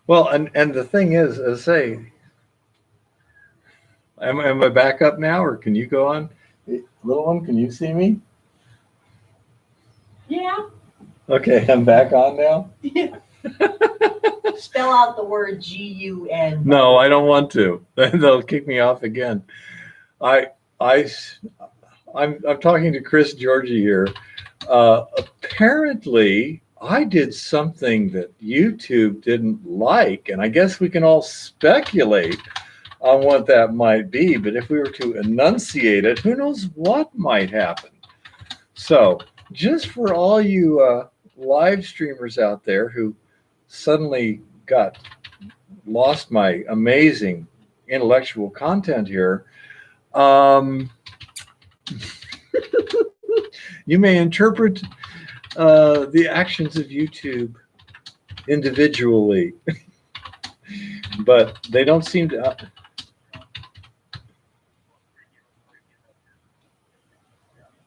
Well, and the thing is, say, am I back up now, or can you go on? Little one, can you see me? Yeah. Okay, I'm back on now. Spell out the word GUN. No, I don't want to. They'll kick me off again. I, I, I'm talking to Chris Georgie here. Apparently, I did something that YouTube didn't like, and I guess we can all speculate on what that might be. But if we were to enunciate it, who knows what might happen? So, just for all you live streamers out there who suddenly got lost my amazing intellectual content here, you may interpret the actions of YouTube individually, but they don't seem to.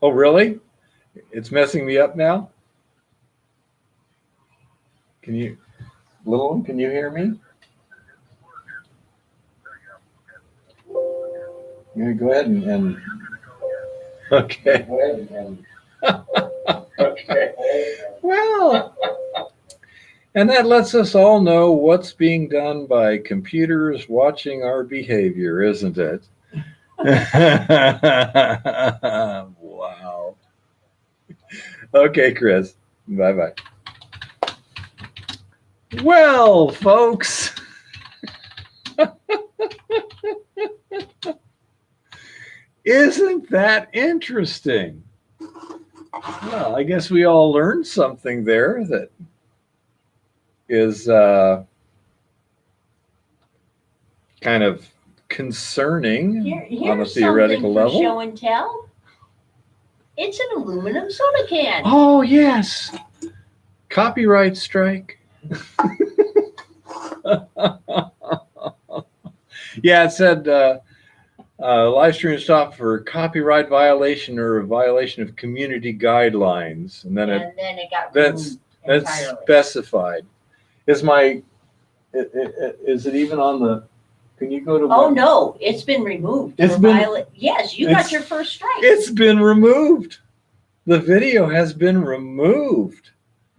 Oh, really? It's messing me up now? Can you, little one, can you hear me? Yeah, go ahead and okay. Go ahead and okay. Well, and that lets us all know what's being done by computers watching our behavior, isn't it? Wow. Okay, Chris. Bye-bye. Well, folks. Isn't that interesting? Well, I guess we all learned something there that is kind of concerning on a theoretical level. Show and tell. It's an aluminum soda can. Oh, yes. Copyright strike. Yeah, it said live stream stopped for copyright violation or a violation of community guidelines, and then it got that's specified. Is it even on the? Can you go to? Oh no, it's been removed. Yes, you got your first strike. It's been removed. The video has been removed.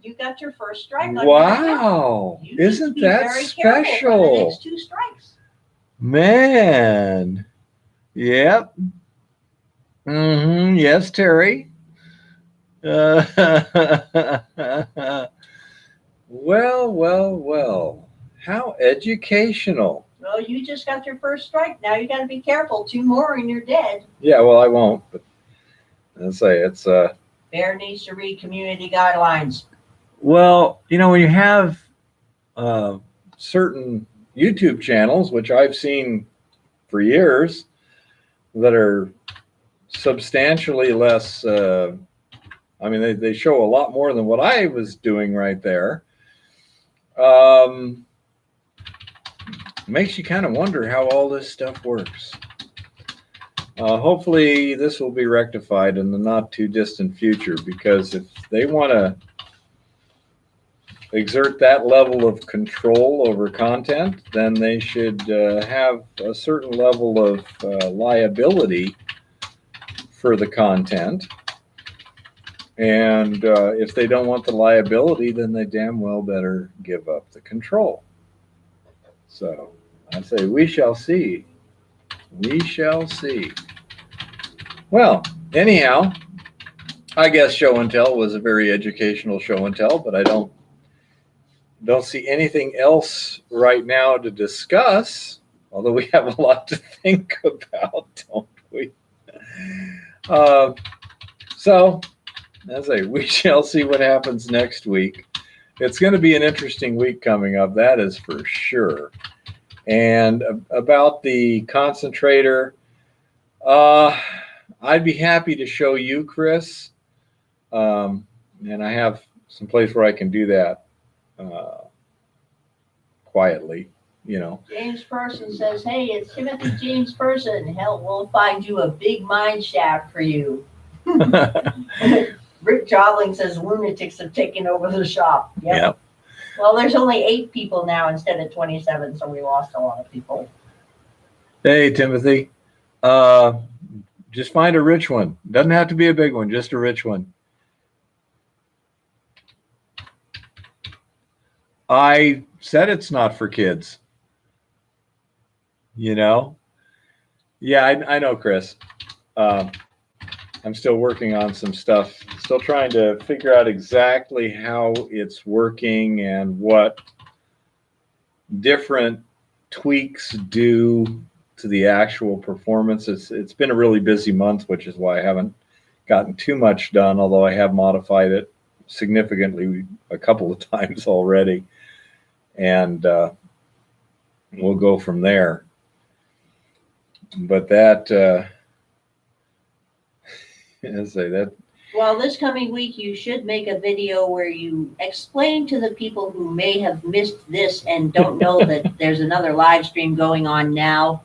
You got your first strike. Wow! Isn't that special? For the next 2 strikes. Man. Yep. Yes, Terry. Well. How educational. Well, you just got your first strike. Now you got to be careful. 2 more and you're dead. Yeah, well, I won't. But I'll say it's Bear needs to read community guidelines. Well, when you have certain YouTube channels, which I've seen for years, that are substantially less. They show a lot more than what I was doing right there. Makes you kind of wonder how all this stuff works. Hopefully this will be rectified in the not too distant future, because if they want to exert that level of control over content, then they should have a certain level of liability for the content. And if they don't want the liability, then they damn well better give up the control. So I say we shall see. We shall see. Well, anyhow, I guess show and tell was a very educational show and tell, but I don't see anything else right now to discuss, although we have a lot to think about, don't we? So, as I say, we shall see what happens next week. It's going to be an interesting week coming up, that is for sure. And about the concentrator, I'd be happy to show you, Chris, and I have some place where I can do that. Quietly, James Person says, hey, it's Timothy James Person. Hell, we'll find you a big mine shaft for you. Rick Jobling says lunatics have taken over the shop. Yep. Well, there's only 8 people now instead of 27, so we lost a lot of people. Hey, Timothy. Just find a rich one. Doesn't have to be a big one, just a rich one. I said it's not for kids. You know? Yeah, I know, Chris. I'm still working on some stuff, still trying to figure out exactly how it's working and what different tweaks do to the actual performance. It's been a really busy month, which is why I haven't gotten too much done, although I have modified it significantly a couple of times already. And we'll go from there. But that, I say that. Well, this coming week, you should make a video where you explain to the people who may have missed this and don't know that there's another live stream going on now,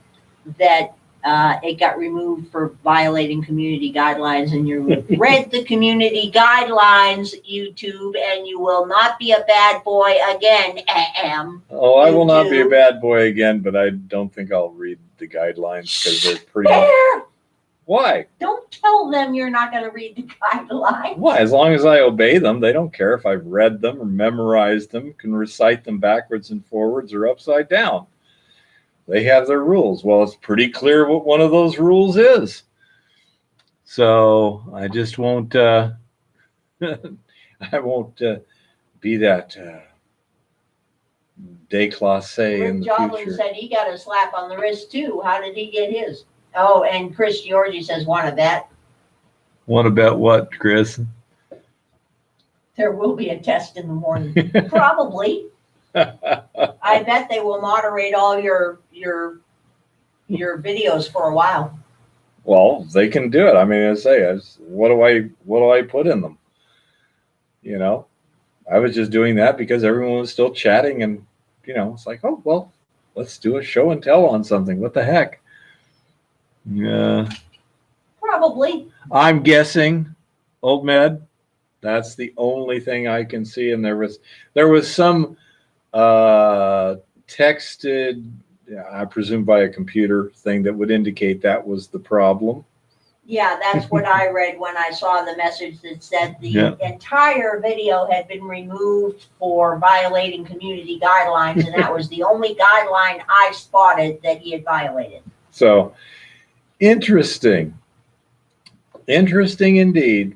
that it got removed for violating community guidelines, and you read the community guidelines, YouTube, and you will not be a bad boy again. Oh, I will not be a bad boy again, but I don't think I'll read the guidelines because they're pretty. Why? Don't tell them you're not going to read the guidelines. Why? As long as I obey them, they don't care if I've read them or memorized them, can recite them backwards and forwards or upside down. They have their rules. Well, it's pretty clear what one of those rules is. So I just won't, I won't be that déclassé in the Joplin future. said he got a slap on the wrist too. How did he get his? Oh, and Chris Georgie says, want to bet? Want to bet what, Chris? There will be a test in the morning. Probably. I bet they will moderate all your videos for a while. Well, they can do it. I mean, what do I put in them? You know, I was just doing that because everyone was still chatting, and it's like, oh well, let's do a show and tell on something. What the heck? Yeah. Probably. I'm guessing, Old Med. That's the only thing I can see, and there was some texted, I presume by a computer thing, that would indicate that was the problem. Yeah, that's what I read when I saw the message that said the entire video had been removed for violating community guidelines, and that was the only guideline I spotted that he had violated. So, interesting indeed.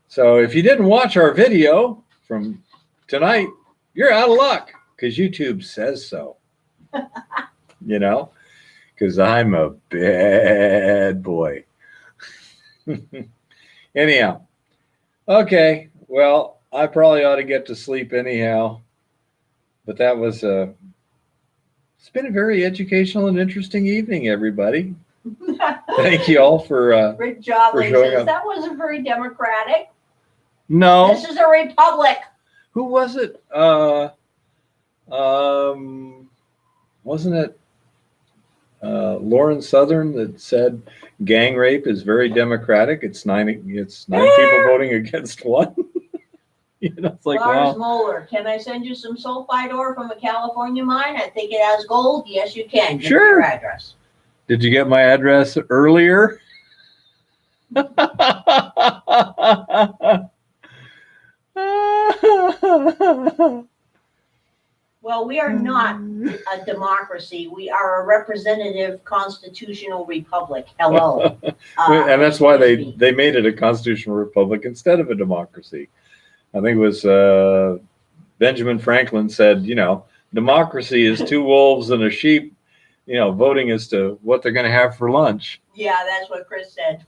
So if you didn't watch our video from tonight, you're out of luck because YouTube says so. Because I'm a bad boy. Anyhow, okay, well, I probably ought to get to sleep anyhow, but that was it's been a very educational and interesting evening, everybody. Thank you all for Rick Joblin showing says up. that wasn't very democratic. No, this is a republic. Who was it? Wasn't it Lauren Southern that said gang rape is very democratic? It's nine people voting against one. It's like, Lars wow. Moeller, can I send you some sulfide ore from a California mine? I think it has gold. Yes, you can. Give me your address. Did you get my address earlier? Well, we are not a democracy. We are a representative constitutional republic. Hello. And that's why they made it a constitutional republic instead of a democracy. I think it was Benjamin Franklin said, democracy is 2 wolves and a sheep, voting as to what they're going to have for lunch. Yeah, that's what Chris said.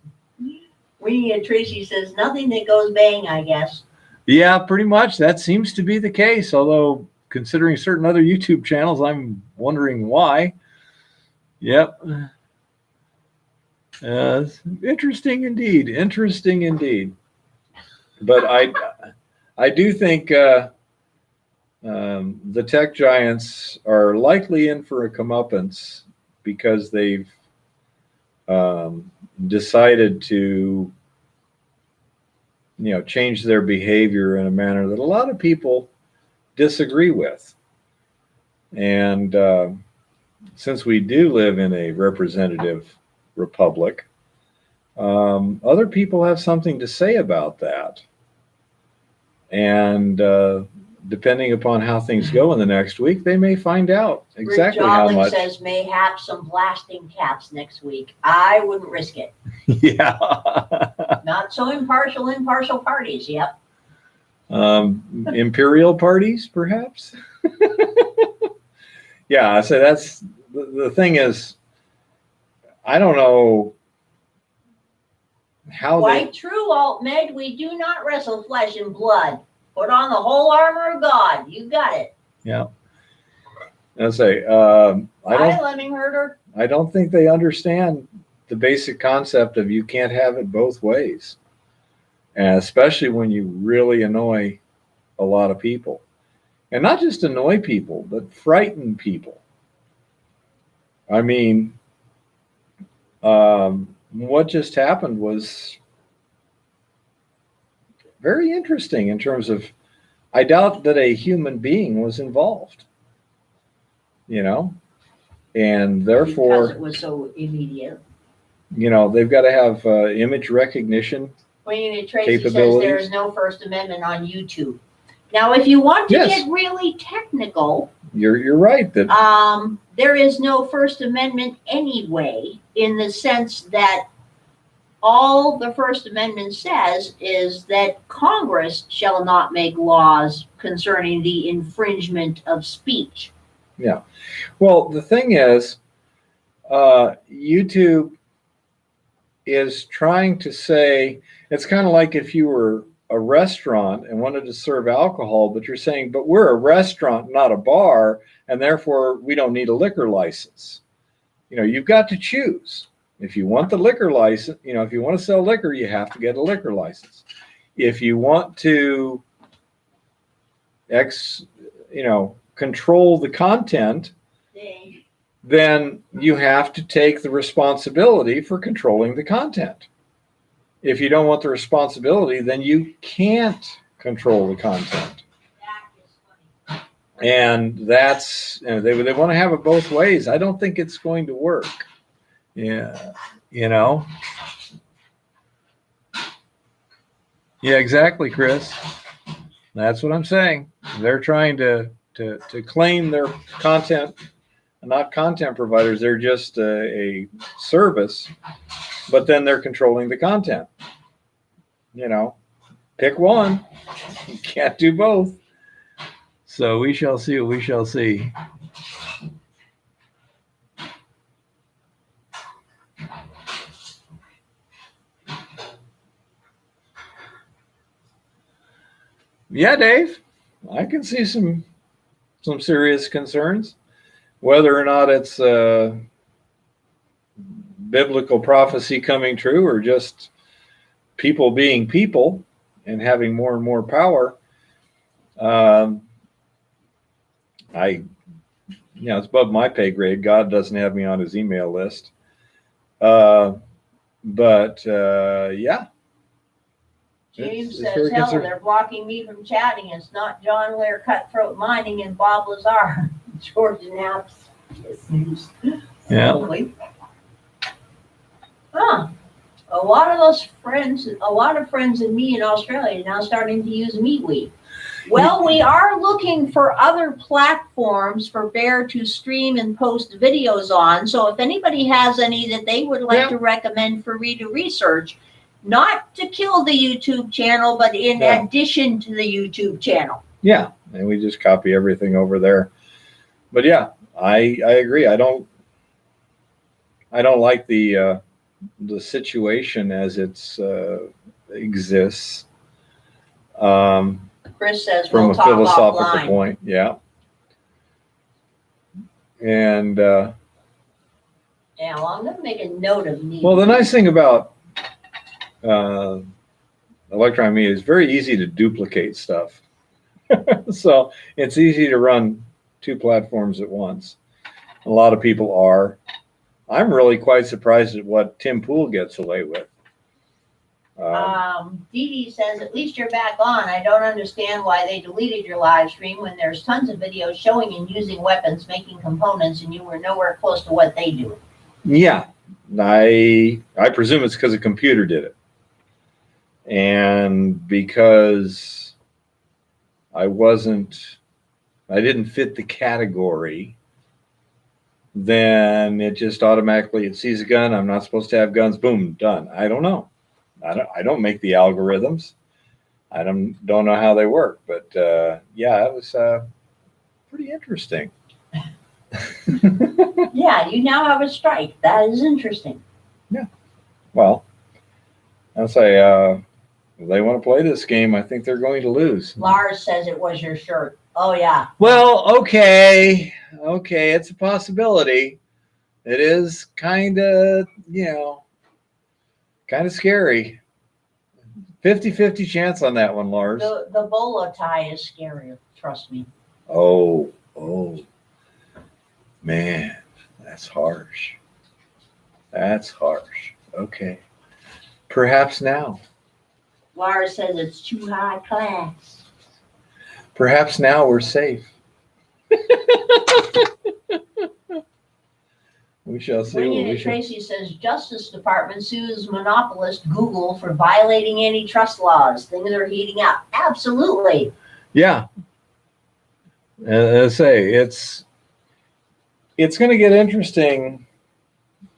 Tracy says nothing that goes bang, I guess. Yeah, pretty much. That seems to be the case. Although, considering certain other YouTube channels, I'm wondering why. Yep. Interesting indeed. Interesting indeed. But I do think the tech giants are likely in for a comeuppance because they've decided to change their behavior in a manner that a lot of people disagree with. And since we do live in a representative republic, other people have something to say about that. And depending upon how things go in the next week, they may find out exactly how Jolly much. says mayhap some blasting caps next week. I wouldn't risk it. Yeah. Not so impartial parties. Yep. Imperial parties, perhaps. Yeah. So that's the thing is, I don't know how Quite true, Alt Med. We do not wrestle flesh and blood. Put on the whole armor of God. You got it. Yeah. I say, Hi, Lemming Herder. I don't think they understand the basic concept of you can't have it both ways, and especially when you really annoy a lot of people, and not just annoy people, but frighten people. I mean, what just happened was very interesting in terms of, I doubt that a human being was involved, and therefore, Because it was so immediate. They've got to have image recognition. Tracy says there is no First Amendment on YouTube. Now, if you want to get really technical, you're right that there is no First Amendment anyway, in the sense that all the First Amendment says is that Congress shall not make laws concerning the infringement of speech. Yeah. Well, the thing is, YouTube is trying to say, it's kind of like if you were a restaurant and wanted to serve alcohol, but you're saying, but we're a restaurant, not a bar, and therefore we don't need a liquor license. You've got to choose. If you want the liquor license, if you want to sell liquor, you have to get a liquor license. If you want to control the content, then you have to take the responsibility for controlling the content. If you don't want the responsibility, then you can't control the content. And that's, they want to have it both ways. I don't think it's going to work. Yeah. Yeah, exactly, Chris. That's what I'm saying. They're trying to claim their content, not content providers. They're just a service, but then they're controlling the content. Pick one. You can't do both. So we shall see what we shall see. Yeah, Dave, I can see some serious concerns. Whether or not it's biblical prophecy coming true or just people being people and having more and more power, it's above my pay grade. God doesn't have me on his email list. Yeah. James says, hell, they're blocking me from chatting. It's not John Lair Cutthroat Mining and Bob Lazar. George Knapp's news. Yeah. Huh. A lot of friends of me in Australia are now starting to use MeWe. Well, we are looking for other platforms for Bear to stream and post videos on. So if anybody has any that they would like to recommend for me to research, not to kill the YouTube channel, but in addition to the YouTube channel. Yeah, and we just copy everything over there. But yeah, I agree. I don't like the situation as it's exists. Chris says from we'll a talk philosophical offline. point, yeah. And well, I'm going to make a note of me. Well, the nice thing about electron media is very easy to duplicate stuff. So it's easy to run two platforms at once. A lot of people are. I'm really quite surprised at what Tim Pool gets away with. Dee Dee says, at least you're back on. I don't understand why they deleted your live stream when there's tons of videos showing and using weapons, making components, and you were nowhere close to what they do. Yeah, I presume it's because a computer did it. And because I didn't fit the category, then it just automatically, it sees a gun. I'm not supposed to have guns. Boom, done. I don't know. I don't make the algorithms. I don't know how they work, but yeah, it was pretty interesting. Yeah, you now have a strike. That is interesting. Yeah. Well, I'll say if they want to play this game, I think they're going to lose. Lars says it was your shirt. Oh, yeah. Well, okay, it's a possibility. It is kind of, kind of scary. 50-50 chance on that one, Lars. The bolo tie is scarier, trust me. Oh, man, that's harsh. That's harsh. Okay. Perhaps now. Lars says it's too high class. Perhaps now we're safe. We shall see. Bringing it, Tracy says Justice Department sues monopolist Google for violating antitrust laws. Things are heating up. Absolutely. Yeah. As I say, it's going to get interesting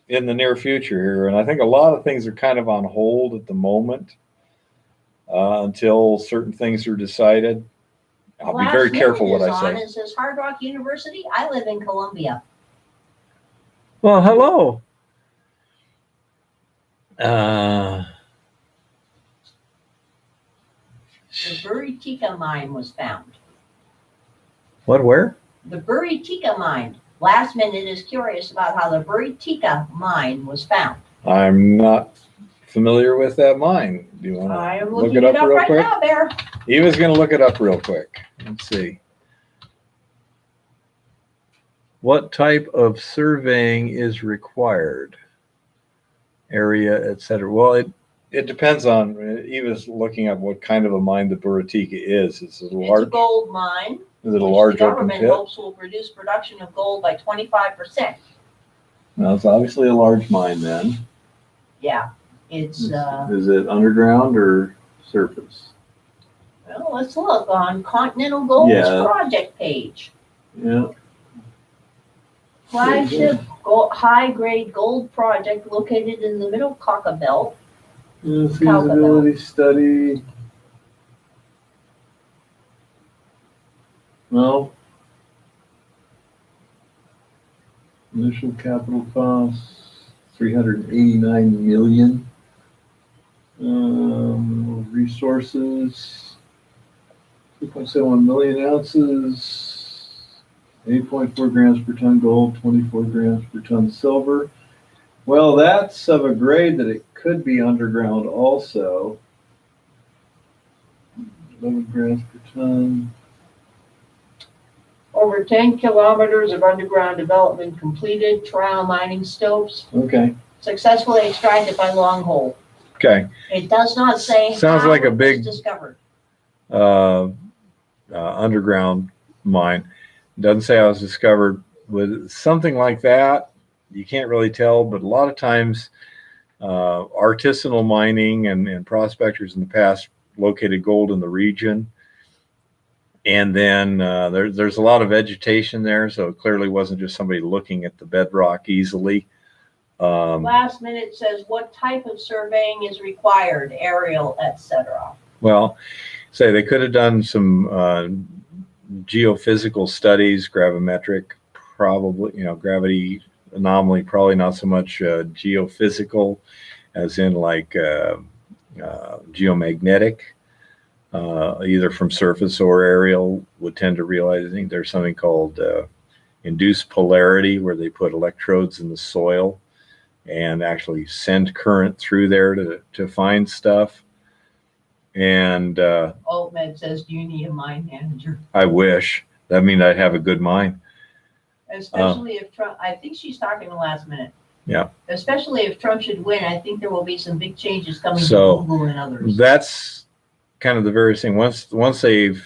in the near future here, and I think a lot of things are kind of on hold at the moment until certain things are decided. I'll be very careful what I say. It says Hard Rock University. I live in Columbia. Well, hello. The Buritica mine was found. What? Where? The Buritica mine. Last Minute is curious about how the Buritica mine was found. I'm not familiar with that mine. Do you want to look it up real quick? Now, Bear. He was going to look it up real quick. Let's see. What type of surveying is required? Area, etc. Well, it depends on. He was looking up what kind of a mine the Buritica is. Is it a large? It's a gold mine. Is it a large open pit? The government hopes will reduce production of gold by 25%. Well, it's obviously a large mine then. Yeah, it's. Is it underground or surface? Well, let's look on Continental Gold's project page. Yeah. Flagship high-grade gold project located in the Middle Cauca Belt. Feasibility study. No. Initial capital costs $389 million. Resources 2.71 million ounces. 8.4 grams per ton gold, 24 grams per ton silver. Well, that's of a grade that it could be underground also. 11 grams per ton. Over 10 kilometers of underground development completed. Trial mining stopes. Okay. Successfully extracted by long hole. Okay. It does not say Sounds how like a it big was discovered. Underground mine. Doesn't say I was discovered with something like that. You can't really tell, but a lot of times artisanal mining and prospectors in the past located gold in the region. And then there's a lot of vegetation there, so it clearly wasn't just somebody looking at the bedrock easily. Last Minute says, what type of surveying is required, aerial, etc.? Well, say they could have done some geophysical studies, gravimetric, probably, gravity anomaly, probably not so much geophysical as in like geomagnetic, either from surface or aerial would tend to realize. I think there's something called induced polarity where they put electrodes in the soil and actually send current through there to find stuff. And Altmed says, do you need a mine manager? I wish. That means I'd have a good mine. Especially if Trump, I think she's talking the Last Minute. Yeah. Especially if Trump should win, I think there will be some big changes coming So, to Google and others. That's kind of the various thing. Once they've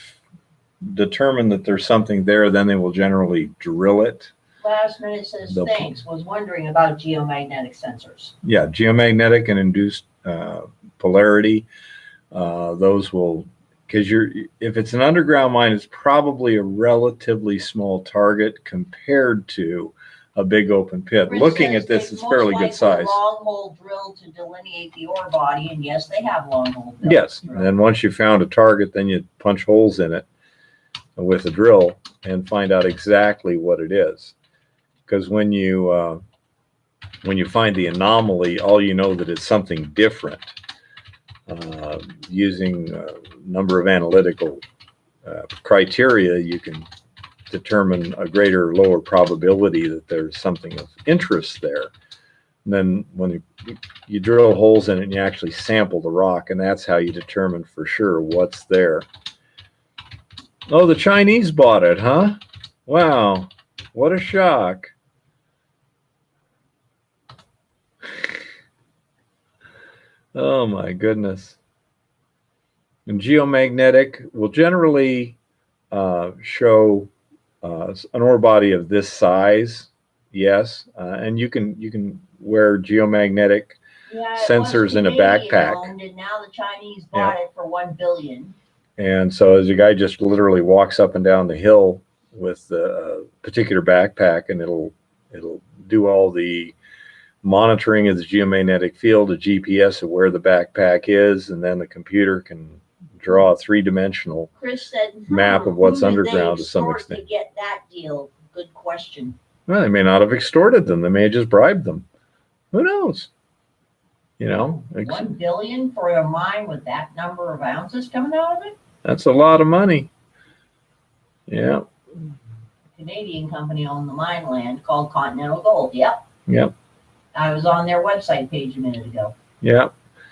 determined that there's something there, then they will generally drill it. Last minute says, thanks, was wondering about geomagnetic sensors. Yeah, geomagnetic and induced polarity. Those will, because if it's an underground mine, it's probably a relatively small target compared to a big open pit. Chris Looking says at this, they've it's fairly most good size. likely long hole drill to delineate the ore body, and yes, they have long hole drill. Yes, and then once you found a target, then you punch holes in it with a drill and find out exactly what it is. Because when you find the anomaly, all you know that it's something different. Using a number of analytical criteria, you can determine a greater or lower probability that there's something of interest there. And then when you drill holes in it and you actually sample the rock, and that's how you determine for sure what's there. Oh, the Chinese bought it, huh? Wow, what a shock. Oh my goodness. And geomagnetic will generally show an ore body of this size, yes, and you can wear geomagnetic sensors in a backpack. Owned, and now the Chinese bought it for $1 billion. And so as a guy just literally walks up and down the hill with a particular backpack, and it'll do all the monitoring of the geomagnetic field, a GPS of where the backpack is, and then the computer can draw a three-dimensional map of what's underground to some extent. To get that deal, good question. Well, they may not have extorted them. They may have just bribed them. Who knows? You know, $1 billion for a mine with that number of ounces coming out of it? That's a lot of money. Yeah. A Canadian company owned the mine land called Continental Gold. Yep. Yep. I was on their website page a minute ago. Yeah.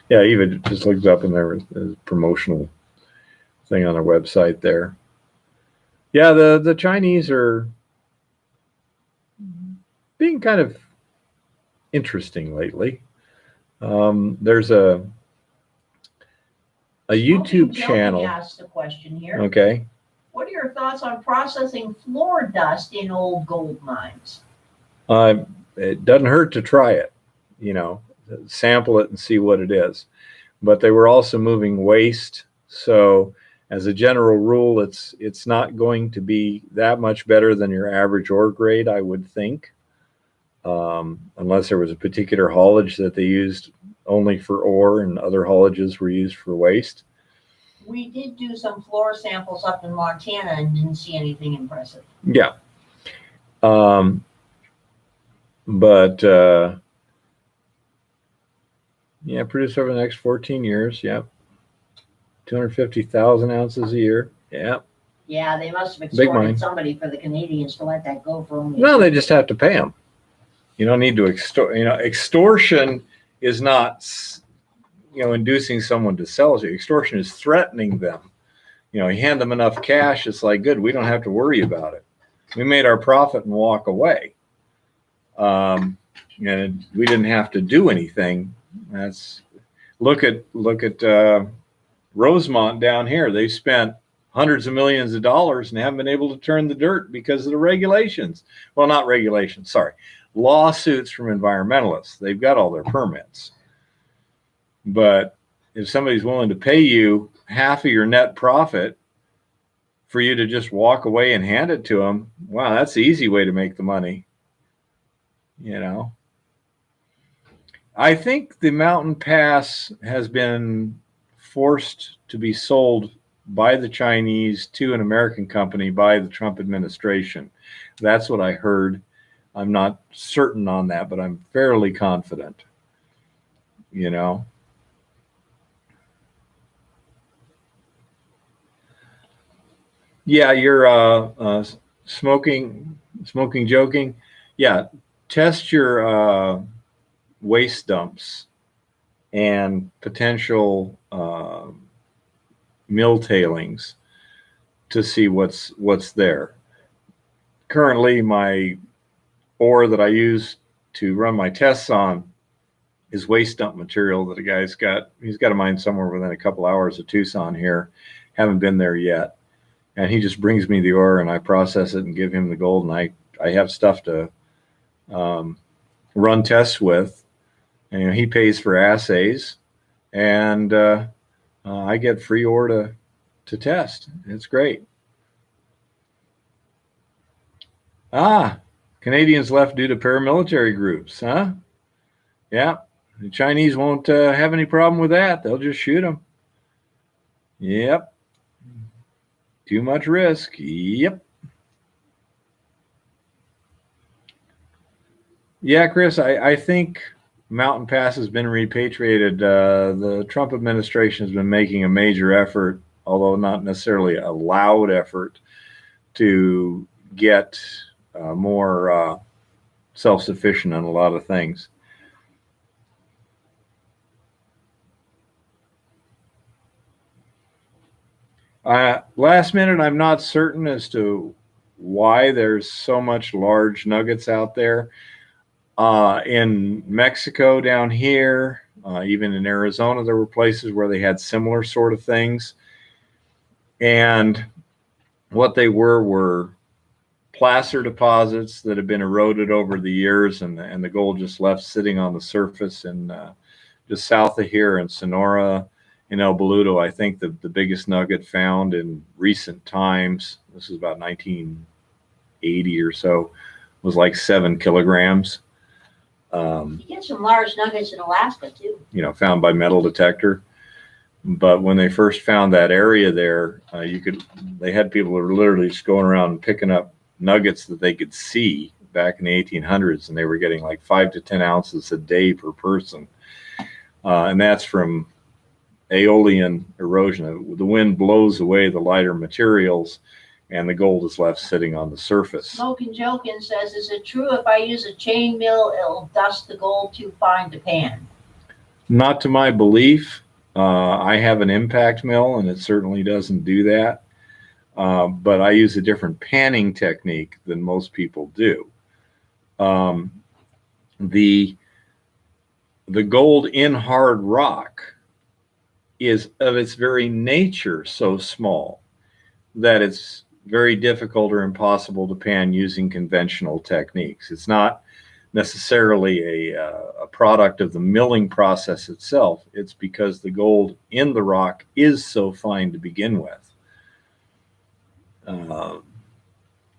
Yeah, Eva just looked up in there as promotional thing on their website there. Yeah, the Chinese are being kind of interesting lately. There's a YouTube channel. Asked a question here. Okay. What are your thoughts on processing floor dust in old gold mines? It doesn't hurt to try it, you know, sample it and see what it is. But they were also moving waste, so as a general rule, it's not going to be that much better than your average ore grade, I would think, unless there was a particular haulage that they used only for ore and other haulages were used for waste. We did do some floor samples up in Montana and didn't see anything impressive. Yeah. Yeah, produce over the next 14 years. Yep. 250,000 ounces a year. Yeah. Yeah, they must have extorted somebody for the Canadians to let that go for only. No, they just have to pay them. You don't need to extort. You know, extortion is not, you know, inducing someone to sell you. Extortion is threatening them. You know, you hand them enough cash, it's like, good, we don't have to worry about it. We made our profit and walk away. And we didn't have to do anything. That's look at Rosemont down here. They've spent hundreds of millions of dollars and haven't been able to turn the dirt because of the regulations. Well, not regulations, sorry. Lawsuits from environmentalists. They've got all their permits. But if somebody's willing to pay you half of your net profit for you to just walk away and hand it to them, wow, that's the easy way to make the money. You know, I think the Mountain Pass has been forced to be sold by the Chinese to an American company by the Trump administration. That's what I heard. I'm not certain on that, but I'm fairly confident, you know. Yeah, you're smoking, joking. Yeah, test your waste dumps and potential mill tailings to see what's there. Currently, my ore that I use to run my tests on is waste dump material that a guy's got. He's got a mine somewhere within a couple hours of Tucson here. Haven't been there yet. And he just brings me the ore and I process it and give him the gold. And I have stuff to run tests with. And, you know, he pays for assays and I get free ore to test. It's great. Canadians left due to paramilitary groups, huh? Yeah. The Chinese won't have any problem with that. They'll just shoot them. Yep. Too much risk. Yep. Yeah, Chris, I think Mountain Pass has been repatriated. The Trump administration has been making a major effort, although not necessarily a loud effort, to get more self-sufficient on a lot of things. Last minute, I'm not certain as to why there's so much large nuggets out there. In Mexico down here, even in Arizona, there were places where they had similar sort of things. And what they were placer deposits that have been eroded over the years, and the gold just left sitting on the surface. And just south of here in Sonora, in El Boludo, I think the biggest nugget found in recent times, this is about 1980 or so, was like 7 kilograms. You get some large nuggets in Alaska too. You know, found by metal detector. But when they first found that area there, they had people that were literally just going around and picking up nuggets that they could see back in the 1800s, and they were getting like 5 to 10 ounces a day per person. And that's from aeolian erosion. The wind blows away the lighter materials, and the gold is left sitting on the surface. Smoking Jokin says, is it true if I use a chain mill, it'll dust the gold too fine to pan? Not to my belief. I have an impact mill, and it certainly doesn't do that. But I use a different panning technique than most people do. The gold in hard rock is of its very nature so small that it's very difficult or impossible to pan using conventional techniques. It's not necessarily a product of the milling process itself. It's because the gold in the rock is so fine to begin with.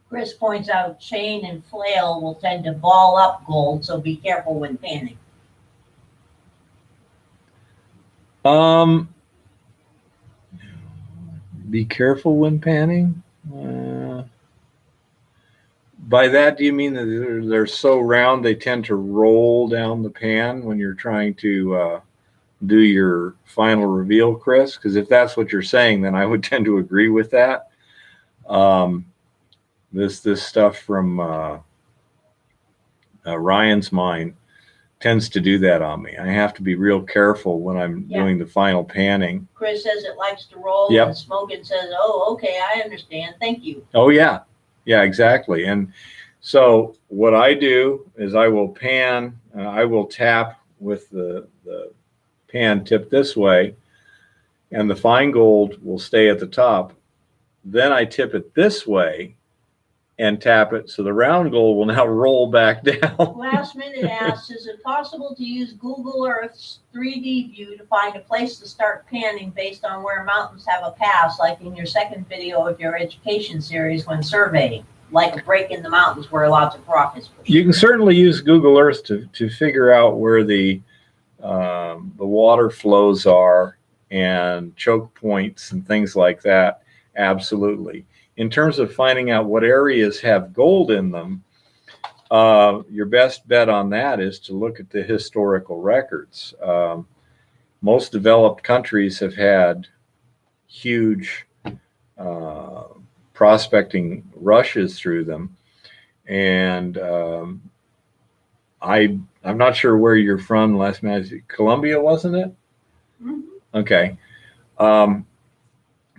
Chris points out chain and flail will tend to ball up gold, so be careful when panning. Be careful when panning. By that, do you mean that they're so round they tend to roll down the pan when you're trying to do your final reveal, Chris? Because if that's what you're saying, then I would tend to agree with that. This stuff from Ryan's mine tends to do that on me. I have to be real careful when I'm doing the final panning. Chris says it likes to roll, and Smokin says, oh, okay, I understand. Thank you. Oh, yeah. Yeah, exactly. And so what I do is I will pan, I will tap with the pan tip this way, and the fine gold will stay at the top. Then I tip it this way and tap it, so the round gold will now roll back down. Last minute asks, is it possible to use Google Earth's 3D view to find a place to start panning based on where mountains have a pass, like in your second video of your education series when surveying, like a break in the mountains where lots of rock is pushed? You can certainly use Google Earth to figure out where the water flows are and choke points and things like that. Absolutely. In terms of finding out what areas have gold in them, your best bet on that is to look at the historical records. Most developed countries have had huge prospecting rushes through them. And I'm not sure where you're from last night. Colombia, wasn't it? Mm-hmm. Okay.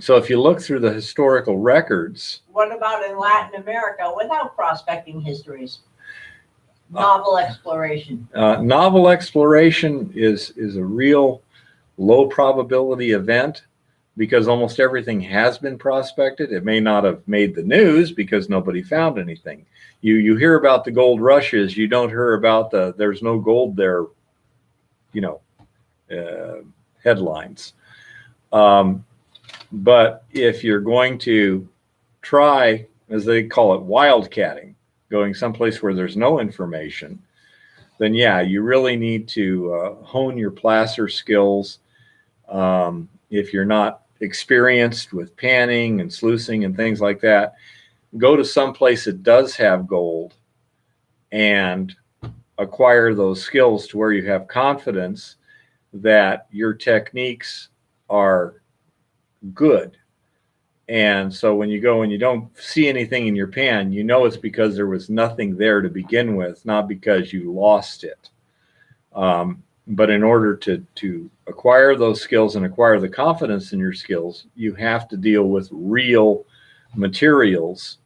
So if you look through the historical records. What about in Latin America without prospecting histories? Novel exploration. Novel exploration is a real low probability event because almost everything has been prospected. It may not have made the news because nobody found anything. You hear about the gold rushes, you don't hear about there's no gold there, headlines. But if you're going to try, as they call it, wildcatting, going someplace where there's no information, then yeah, you really need to hone your placer skills. If you're not experienced with panning and sluicing and things like that, go to some place that does have gold and acquire those skills to where you have confidence that your techniques are good. And so when you go and you don't see anything in your pan, you know it's because there was nothing there to begin with, not because you lost it. But in order to acquire those skills and acquire the confidence in your skills, you have to deal with real materials.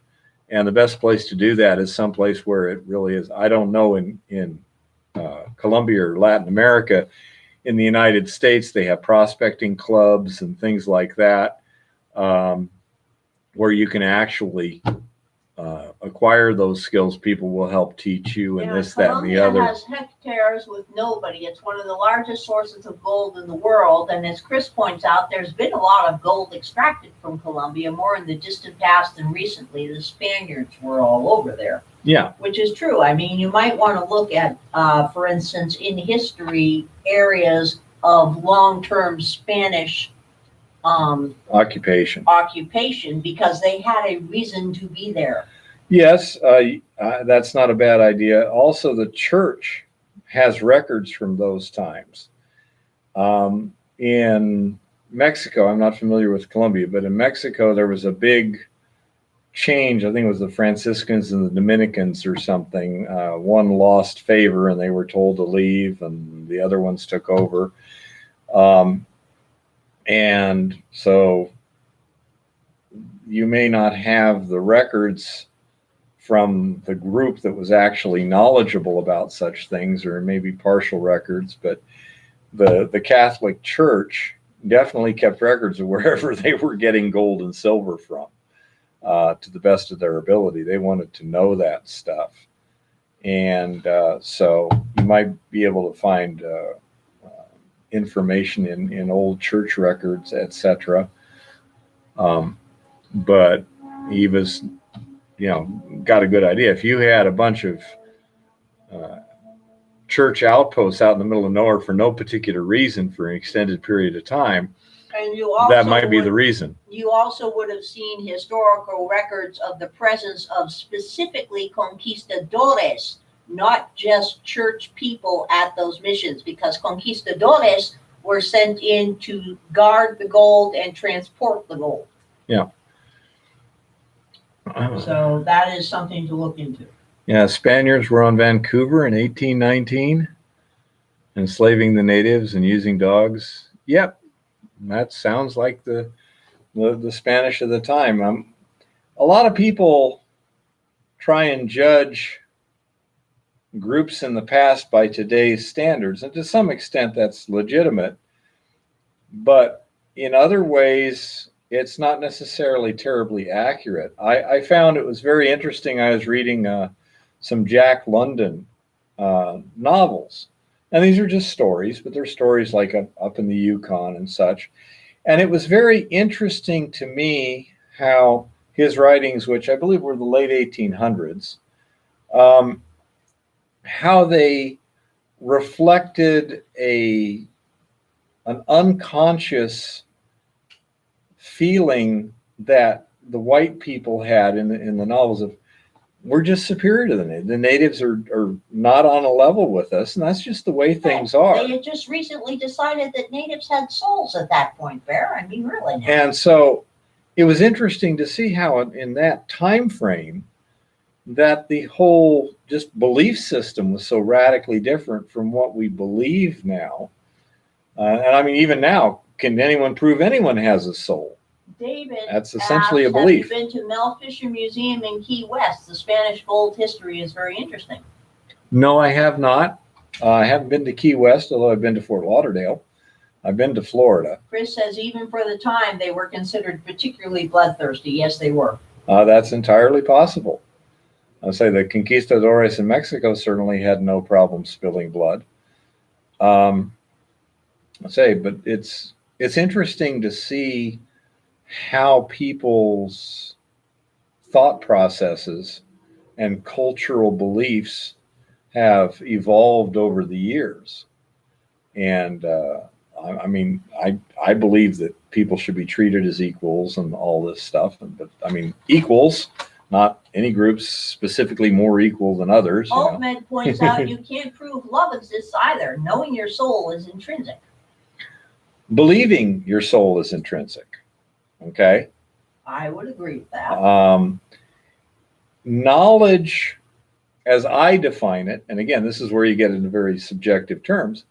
And the best place to do that is someplace where it really is. I don't know in Colombia or Latin America. In the United States, they have prospecting clubs and things like that, where you can actually acquire those skills. People will help teach you and this, that, and the other. Colombia has hectares with nobody. It's one of the largest sources of gold in the world. And as Chris points out, there's been a lot of gold extracted from Colombia, more in the distant past than recently. The Spaniards were all over there. Yeah. Which is true. I mean, you might want to look at, for instance, in history, areas of long-term Spanish occupation, because they had a reason to be there. Yes, that's not a bad idea. Also, the church has records from those times. In Mexico, I'm not familiar with Colombia, but in Mexico, there was a big change. I think it was the Franciscans and the Dominicans or something. One lost favor and they were told to leave, and the other ones took over. And so you may not have the records from the group that was actually knowledgeable about such things, or maybe partial records, but the Catholic Church definitely kept records of wherever they were getting gold and silver from, to the best of their ability. They wanted to know that stuff. And so you might be able to find information in old church records, etc. But he was, got a good idea. If you had a bunch of church outposts out in the middle of nowhere for no particular reason for an extended period of time, and that might be the reason. You also would have seen historical records of the presence of specifically conquistadores, not just church people at those missions, because conquistadores were sent in to guard the gold and transport the gold. Yeah. So that is something to look into. Yeah, Spaniards were on Vancouver in 1819, enslaving the natives and using dogs. Yep, that sounds like the Spanish of the time. A lot of people try and judge groups in the past by today's standards, and to some extent that's legitimate, but in other ways it's not necessarily terribly accurate. I found it was very interesting. I was reading some Jack London novels, and these are just stories, but they're stories like up in the Yukon and such, and it was very interesting to me how his writings, which I believe were the late 1800s, how they reflected an unconscious feeling that the white people had in the novels of, we're just superior to the natives. The natives are not on a level with us, and that's just the way things are. They had just recently decided that natives had souls at that point, Bear. I mean, really now. And so it was interesting to see how in that time frame that the whole just belief system was so radically different from what we believe now. And I mean, even now, can anyone prove anyone has a soul? David, that's essentially a belief. Have you been to Mel Fisher Museum in Key West? The Spanish gold history is very interesting. No, I have not. I haven't been to Key West, although I've been to Fort Lauderdale. I've been to Florida. Chris says even for the time, they were considered particularly bloodthirsty. Yes, they were. That's entirely possible. I'll say the conquistadores in Mexico certainly had no problem spilling blood. But it's interesting to see how people's thought processes and cultural beliefs have evolved over the years. And I believe that people should be treated as equals and all this stuff. But I mean, equals, not any groups specifically more equal than others. Altman points out you can't prove love exists either. Knowing your soul is intrinsic. Believing your soul is intrinsic. Okay. I would agree with that. Knowledge, as I define it, and again, this is where you get into very subjective terms,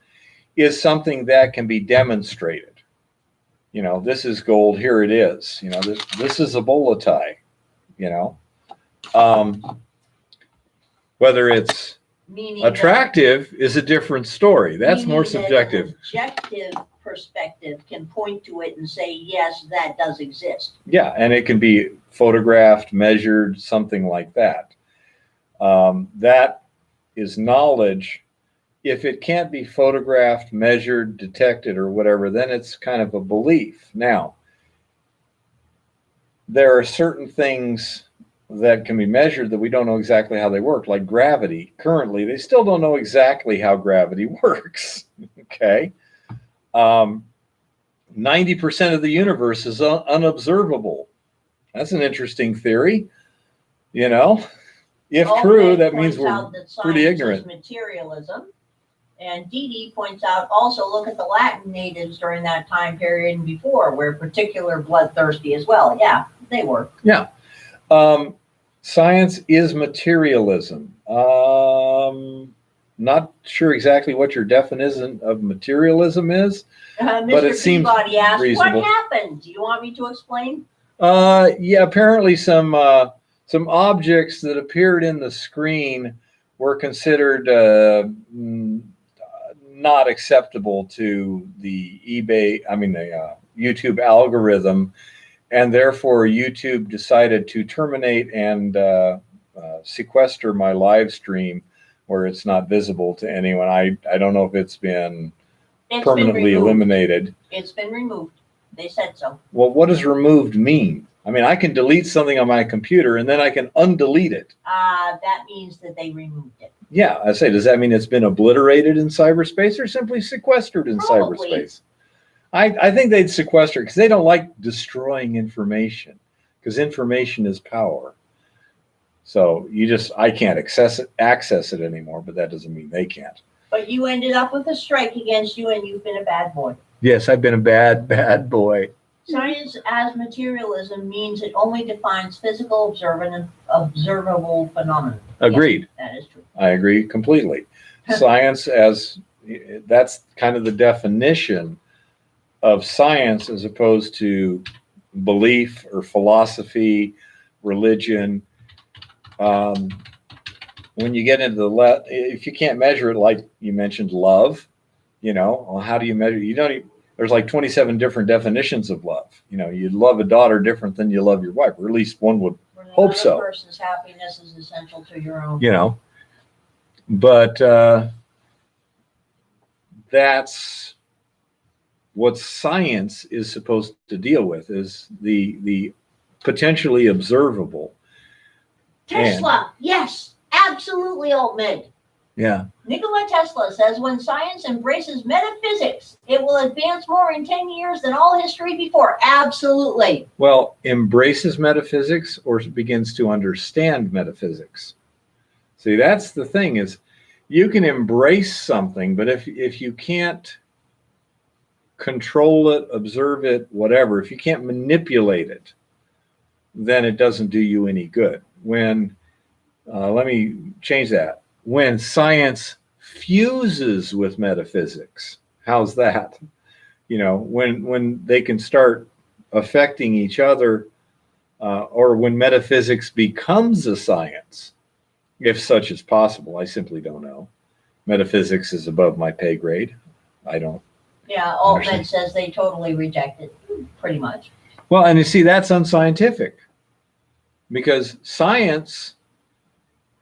is something that can be demonstrated. This is gold, here it is. This is a bola tie. Whether it's Meaning attractive is a different story. That's more subjective. An objective perspective can point to it and say, yes, that does exist. Yeah, and it can be photographed, measured, something like that. That is knowledge. If it can't be photographed, measured, detected, or whatever, then it's kind of a belief. Now, there are certain things that can be measured that we don't know exactly how they work, like gravity. Currently, they still don't know exactly how gravity works. Okay. 90% of the universe is unobservable. That's an interesting theory. If true, that means we're pretty ignorant. Materialism. And Dee Dee points out, also look at the Latin natives during that time period and before, were particular bloodthirsty as well. Yeah, they were. Yeah. Science is materialism. Not sure exactly what your definition of materialism is, but it seems reasonable. What happened? Do you want me to explain? Yeah, apparently some objects that appeared in the screen were considered not acceptable to the YouTube algorithm, and therefore YouTube decided to terminate and sequester my live stream where it's not visible to anyone. I don't know if it's been permanently eliminated. It's been removed. They said so. Well, what does removed mean? I mean, I can delete something on my computer and then I can undelete it. That means that they removed it. Yeah, I say, does that mean it's been obliterated in cyberspace or simply sequestered in cyberspace? I think they'd sequester it because they don't like destroying information, because information is power. So I can't access it anymore, but that doesn't mean they can't. But you ended up with a strike against you, and you've been a bad boy. Yes, I've been a bad boy. Science as materialism means it only defines physical, observable phenomena. Agreed. Yes, that is true. I agree completely. Science that's kind of the definition of science, as opposed to belief or philosophy, religion. When you get into if you can't measure it, like you mentioned, love, well, how do you measure? There's like 27 different definitions of love. You love a daughter different than you love your wife, or at least one would hope so. Another person's happiness is essential to your own. But that's what science is supposed to deal with, is the potentially observable. Tesla, yes, absolutely, Altman. Yeah. Nikola Tesla says when science embraces metaphysics, it will advance more in 10 years than all history before. Absolutely. Well, embraces metaphysics or begins to understand metaphysics. See, that's the thing, is you can embrace something, but if you can't control it, observe it, whatever, if you can't manipulate it, then it doesn't do you any good. Let me change that. When science fuses with metaphysics, how's that? When they can start affecting each other, or when metaphysics becomes a science, if such is possible. I simply don't know. Metaphysics is above my pay grade. I don't. Yeah, Altman says they totally reject it, pretty much. Well, and you see, that's unscientific, because science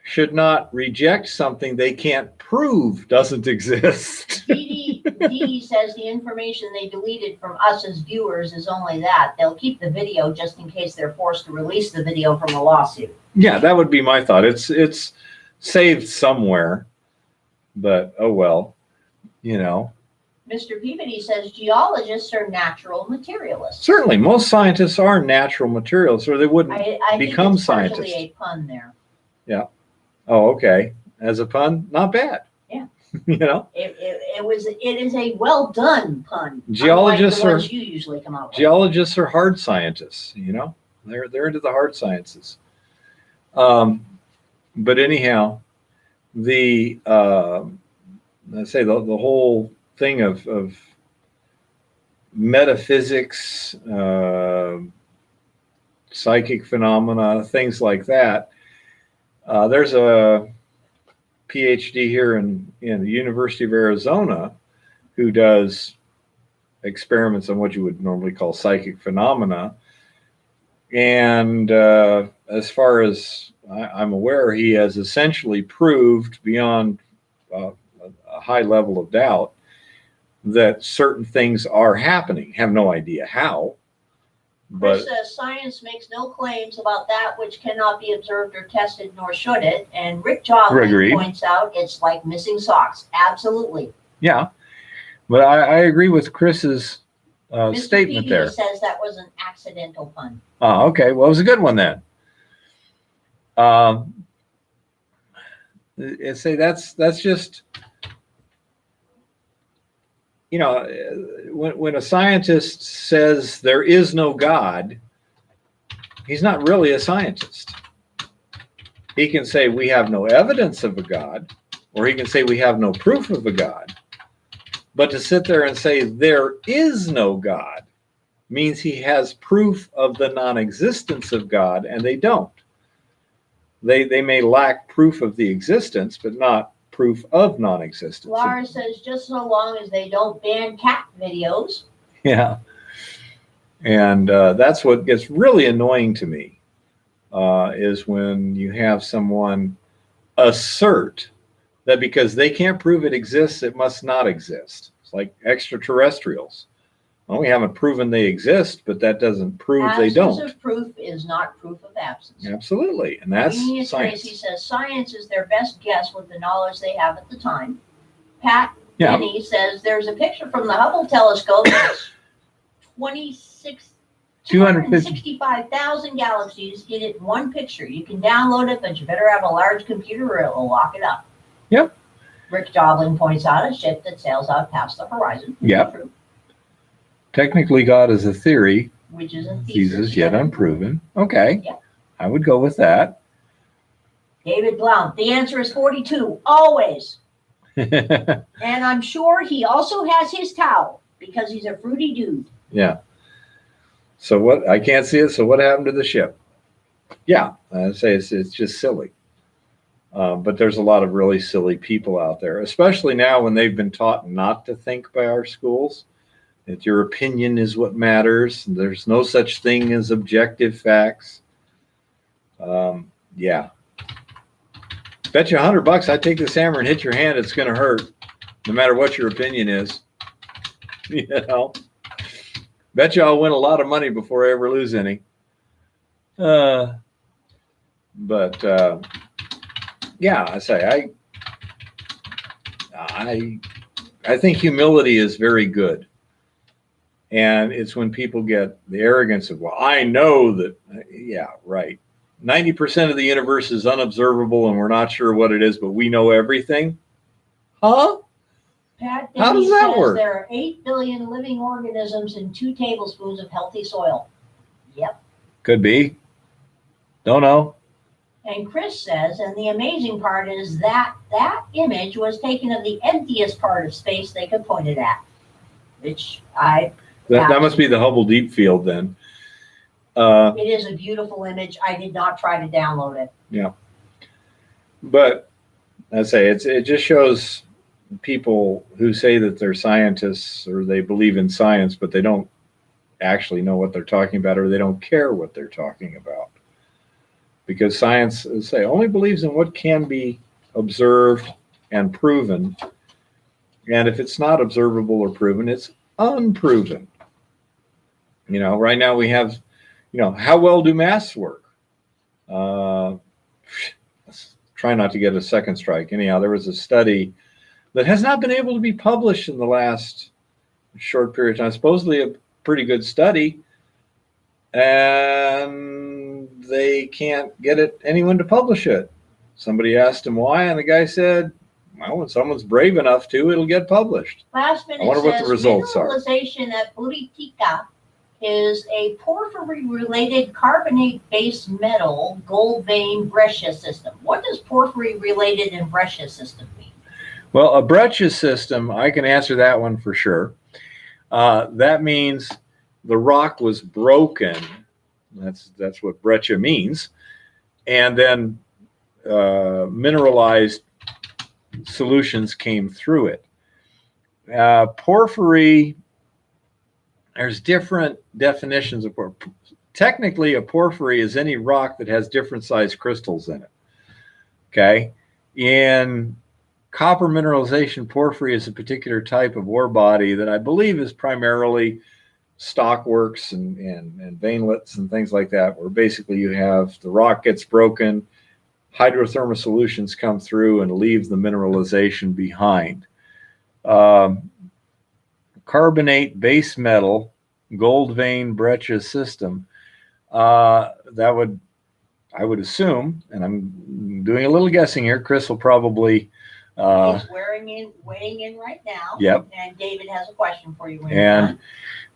should not reject something they can't prove doesn't exist. DD says the information they deleted from us as viewers is only that. They'll keep the video just in case they're forced to release the video from a lawsuit. Yeah, that would be my thought. It's saved somewhere, but oh well, you know. Mr. Peabody says geologists are natural materialists. Certainly, most scientists are natural materialists, or they wouldn't I become think it's scientists. partially a pun there. Yeah. Oh, okay. As a pun, not bad. Yeah. You know, it is a well done pun. Geologists unlike the are ones you usually come out with. Geologists are hard scientists. You know, they're into the hard sciences. But anyhow, let's say the whole thing of metaphysics, psychic phenomena, things like that. There's a PhD here in the University of Arizona who does experiments on what you would normally call psychic phenomena. And as far as I'm aware, he has essentially proved beyond a high level of doubt that certain things are happening. Have no idea how. Chris But says science makes no claims about that which cannot be observed or tested, nor should it. And Rick Joblin Agreed. points out it's like missing socks. Absolutely. yeah, but I agree with Chris's Mr. statement Peabody there. says that was an accidental pun. Oh, okay. Well, it was a good one then. And say that's just, you know, when a scientist says there is no God, he's not really a scientist. He can say we have no evidence of a God, or he can say we have no proof of a God. But to sit there and say there is no God means he has proof of the non-existence of God, and they don't. They may lack proof of the existence, but not proof of non-existence. Laura says just so long as they don't ban cat videos. Yeah. And that's what gets really annoying to me, is when you have someone assert that because they can't prove it exists, it must not exist. It's like extraterrestrials. Well, we haven't proven they exist, but that doesn't prove they don't. Absence of proof is not proof of absence. Absolutely. And that's Genius science. Tracy says science is their best guess with the knowledge they have at the time. Pat Yeah. Denny says there's a picture from the Hubble telescope. 265,000 galaxies in it in one picture. You can download it, but you better have a large computer or it will lock it up. Yep. Rick Joblin points out a ship that sails out past the horizon. Yep. True. Technically, God is a theory. Which is a thesis. Jesus yet unproven. Okay. Yeah. I would go with that. David Blount, the answer is 42, always. And I'm sure he also has his towel because he's a fruity dude. Yeah. So what? I can't see it. So what happened to the ship? Yeah, I say it's just silly. But there's a lot of really silly people out there, especially now when they've been taught not to think by our schools. That your opinion is what matters. There's no such thing as objective facts. Yeah. Bet you $100 I take this hammer and hit your hand, it's going to hurt, no matter what your opinion is. You know. Bet you I'll win a lot of money before I ever lose any. Yeah, I say I think humility is very good. And it's when people get the arrogance of, well, I know that, yeah, right. 90% of the universe is unobservable and we're not sure what it is, but we know everything. Huh? Pat How Denny does that says work? there are 8 billion living organisms in 2 tablespoons of healthy soil. Yep. Could be. Don't know. And Chris says, and the amazing part is that image was taken of the emptiest part of space they could point it at, which That must be the Hubble Deep Field then. it is a beautiful image. I did not try to download it. Yeah. But I say it just shows people who say that they're scientists or they believe in science, but they don't actually know what they're talking about, or they don't care what they're talking about. Because science, say, only believes in what can be observed and proven. And if it's not observable or proven, it's unproven. Right now we have, how well do masks work? Try not to get a second strike. Anyhow, there was a study that has not been able to be published in the last short period of time. Supposedly a pretty good study, and they can't get anyone to publish it. Somebody asked him why, and the guy said, well, when someone's brave enough to, it'll get published. Last minute I wonder what the results are. Mineralization at Buritica is a porphyry-related carbonate-based metal gold vein breccia system. What does porphyry-related and breccia system mean? Well, a breccia system, I can answer that one for sure. That means the rock was broken. That's what breccia means. And then mineralized solutions came through it. Porphyry, there's different definitions of porphyry. Technically, a porphyry is any rock that has different sized crystals in it. Okay? In copper mineralization, porphyry is a particular type of ore body that I believe is primarily stockworks and veinlets and things like that, where basically you have the rock gets broken, hydrothermal solutions come through and leave the mineralization behind. Carbonate base metal gold vein breccia system, I would assume, and I'm doing a little guessing here, Chris will probably He's weighing in right now. Yep. And David has a question for you when you're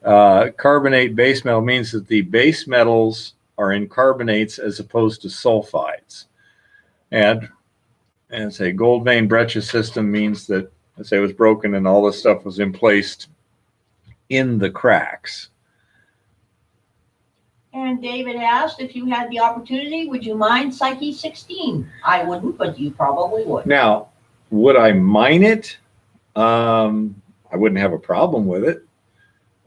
done. Carbonate base metal means that the base metals are in carbonates as opposed to sulfides. And say gold vein breccia system means that, let's say, it was broken and all this stuff was emplaced in the cracks. And David asked, if you had the opportunity, would you mine Psyche 16? I wouldn't, but you probably would. Now, would I mine it? I wouldn't have a problem with it.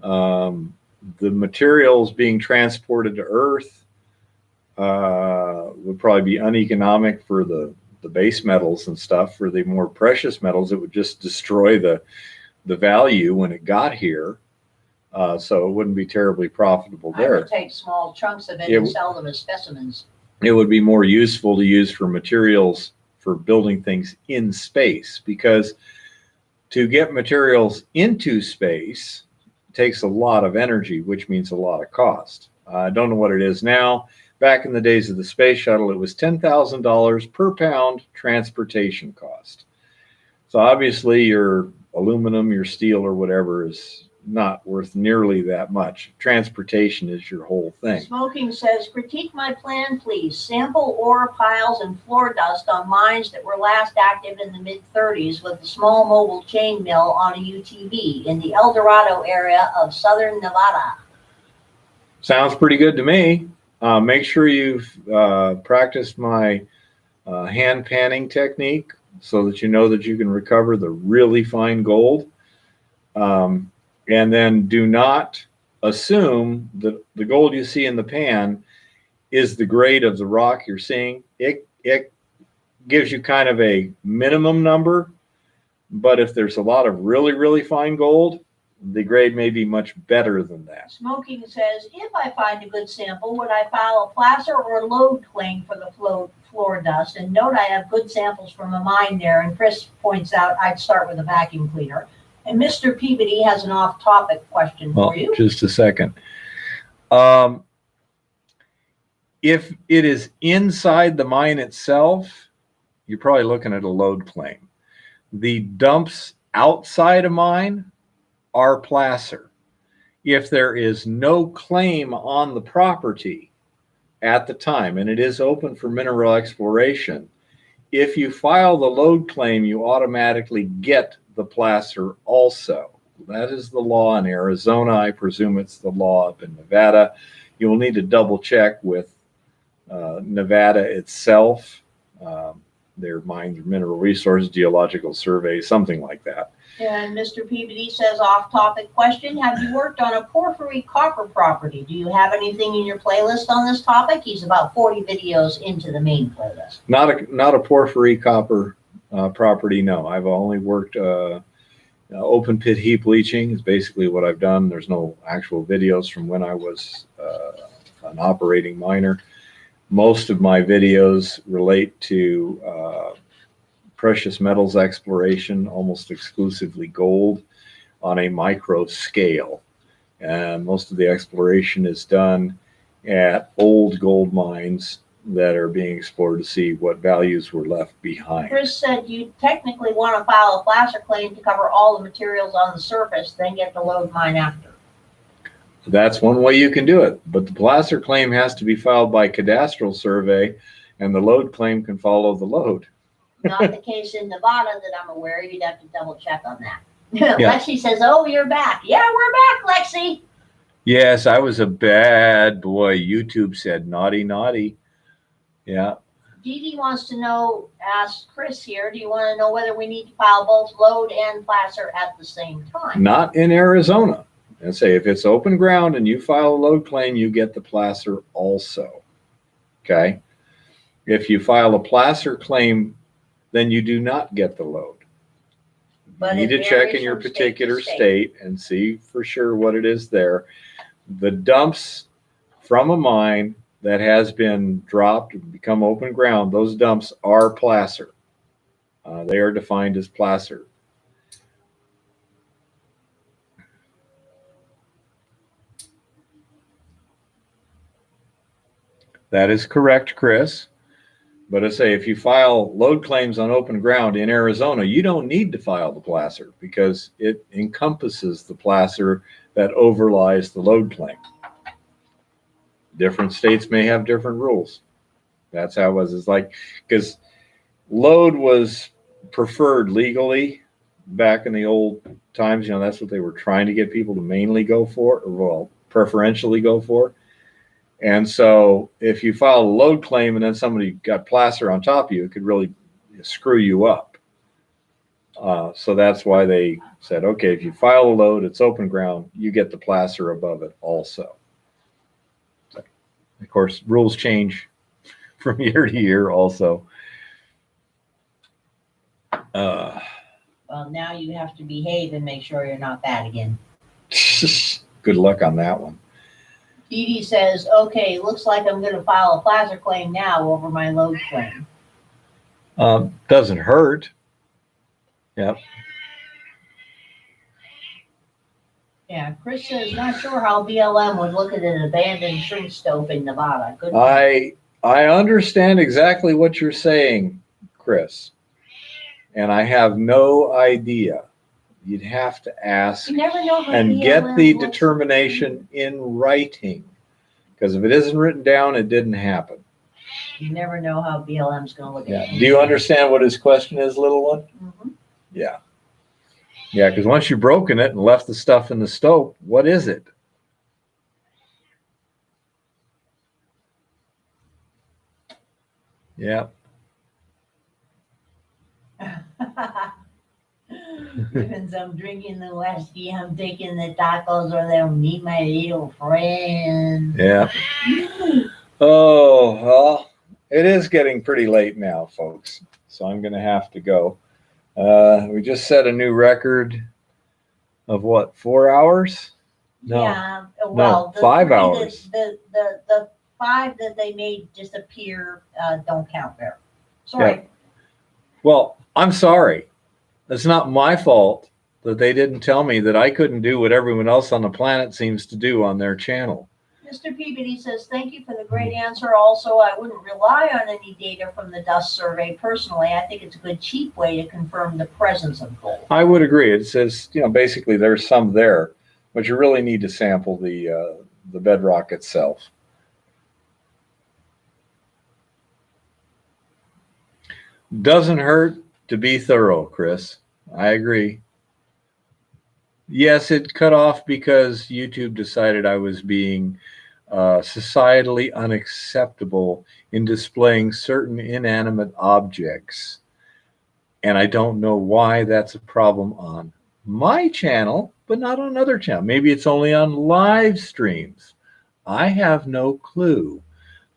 The materials being transported to Earth would probably be uneconomic for the base metals and stuff. For the more precious metals, it would just destroy the value when it got here. So it wouldn't be terribly profitable there. I would take small chunks of it and sell them as specimens. It would be more useful to use for materials for building things in space, because to get materials into space takes a lot of energy, which means a lot of cost. I don't know what it is now. Back in the days of the space shuttle, it was $10,000 per pound transportation cost. So obviously your aluminum, your steel, or whatever is not worth nearly that much. Transportation is your whole thing. Smoking says, critique my plan, please. Sample ore piles and floor dust on mines that were last active in the mid-30s with a small mobile chain mill on a UTV in the El Dorado area of southern Nevada. Sounds pretty good to me. Make sure you've practiced my hand panning technique so that you know that you can recover the really fine gold. And then do not assume that the gold you see in the pan is the grade of the rock you're seeing. It gives you kind of a minimum number, but if there's a lot of really, really fine gold, the grade may be much better than that. Smoking says, if I find a good sample, would I file a placer or a load claim for the floor dust? And note I have good samples from a mine there, and Chris points out I'd start with a vacuum cleaner. And Mr. Peabody has an off-topic question for you. Just a second. If it is inside the mine itself, you're probably looking at a load claim. The dumps outside a mine are placer. If there is no claim on the property at the time, and it is open for mineral exploration, if you file the load claim, you automatically get the placer also. That is the law in Arizona. I presume it's the law up in Nevada. You will need to double check with Nevada itself. their mines or mineral resource geological survey, something like that. And Mr. Peabody says, off-topic question, have you worked on a porphyry copper property? Do you have anything in your playlist on this topic? He's about 40 videos into the main playlist. Not a porphyry copper property, no. I've only worked open pit heap leaching is basically what I've done. There's no actual videos from when I was an operating miner. Most of my videos relate to precious metals exploration, almost exclusively gold, on a micro scale. And most of the exploration is done at old gold mines that are being explored to see what values were left behind. Chris said you technically want to file a placer claim to cover all the materials on the surface, then get the lode mine after. That's one way you can do it, but the placer claim has to be filed by cadastral survey, and the lode claim can follow the lode. Not the case in Nevada that I'm aware of. You'd have to double check on that. Yeah. Lexi says, oh, you're back. Yeah, we're back, Lexi. Yes, I was a bad boy. YouTube said naughty, naughty. Yeah. Dee Dee wants to know, ask Chris here, do you want to know whether we need to file both lode and placer at the same time? Not in Arizona. And say if it's open ground and you file a lode claim, you get the placer also. Okay. If you file a placer claim, then you do not get the lode. But you need to check in your particular state and see for sure what it is there. The dumps from a mine that has been dropped and become open ground, those dumps are placer. They are defined as placer. That is correct, Chris. But I say if you file lode claims on open ground in Arizona, you don't need to file the placer because it encompasses the placer that overlies the lode claim. Different states may have different rules. That's how it was. It's like, because lode was preferred legally back in the old times. You know, that's what they were trying to get people to mainly go for, or well, preferentially go for. And so if you file a lode claim and then somebody got placer on top of you, it could really screw you up. So that's why they said, okay, if you file a lode, it's open ground, you get the placer above it also. So, of course, rules change from year to year also. Well, now you have to behave and make sure you're not that again. Good luck on that one. Dee Dee says, okay, looks like I'm going to file a placer claim now over my lode claim. Doesn't hurt. Yep. Yeah, Chris says, not sure how BLM would look at an abandoned shrink stove in Nevada. Good. I understand exactly what you're saying, Chris. And I have no idea. You'd have to ask You never know how and BLM get the looks. determination in writing. Because if it isn't written down, it didn't happen. You never know how BLM's going to look Yeah. at it. Do you understand what his question is, little one? Mm-hmm. Yeah. Yeah, because once you've broken it and left the stuff in the stove, what is it? Yeah. Since I'm drinking the whiskey, I'm taking the tacos or they'll meet my little friend. Yeah. Oh, well, it is getting pretty late now, folks. So I'm going to have to go. We just set a new record of what, 4 hours? No. Yeah, well, No, 5 three that- hours. The 5 that they made disappear don't count there. Sorry. Yeah. Well, I'm sorry. It's not my fault that they didn't tell me that I couldn't do what everyone else on the planet seems to do on their channel. Mr. Peabody says, thank you for the great answer. Also, I wouldn't rely on any data from the dust survey. Personally, I think it's a good, cheap way to confirm the presence of gold. I would agree. It says, you know, basically there's some there, but you really need to sample the bedrock itself. Doesn't hurt to be thorough, Chris. I agree. Yes, it cut off because YouTube decided I was being societally unacceptable in displaying certain inanimate objects. And I don't know why that's a problem on my channel, but not on other channels. Maybe it's only on live streams. I have no clue.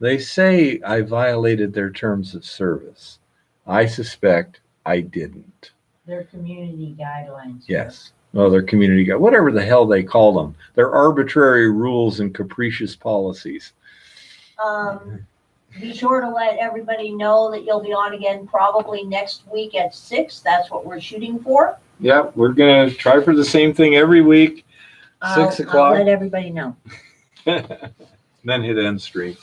They say I violated their terms of service. I suspect I didn't. Their community guidelines. Yes. Well, their community guide, whatever the hell they call them. They're arbitrary rules and capricious policies. Be sure to let everybody know that you'll be on again probably next week at 6. That's what we're shooting for. Yeah, we're going to try for the same thing every week, 6 I'll o'clock. let everybody know. Then hit end stream.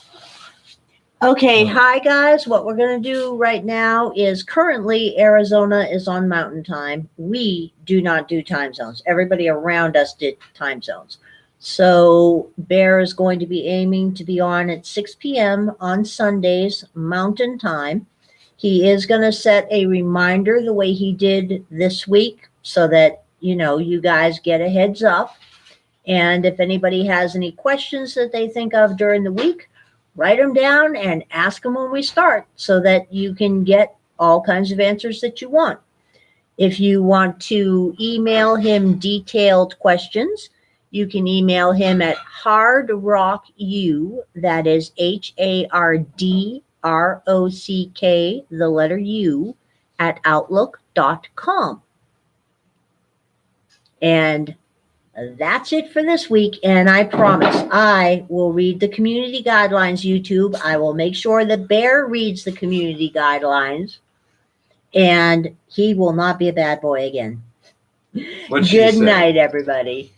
Okay, hi guys. What we're going to do right now is currently Arizona is on mountain time. We do not do time zones. Everybody around us did time zones. So Bear is going to be aiming to be on at 6 p.m. on Sundays, mountain time. He is going to set a reminder the way he did this week so that, you guys get a heads up. And if anybody has any questions that they think of during the week, write them down and ask them when we start so that you can get all kinds of answers that you want. If you want to email him detailed questions, you can email him at hardrock.u, that is HARDROCK, the letter U, at outlook.com. And that's it for this week. And I promise I will read the community guidelines, YouTube. I will make sure that Bear reads the community guidelines. And he will not be a bad boy again. What'd she Good say? night, everybody.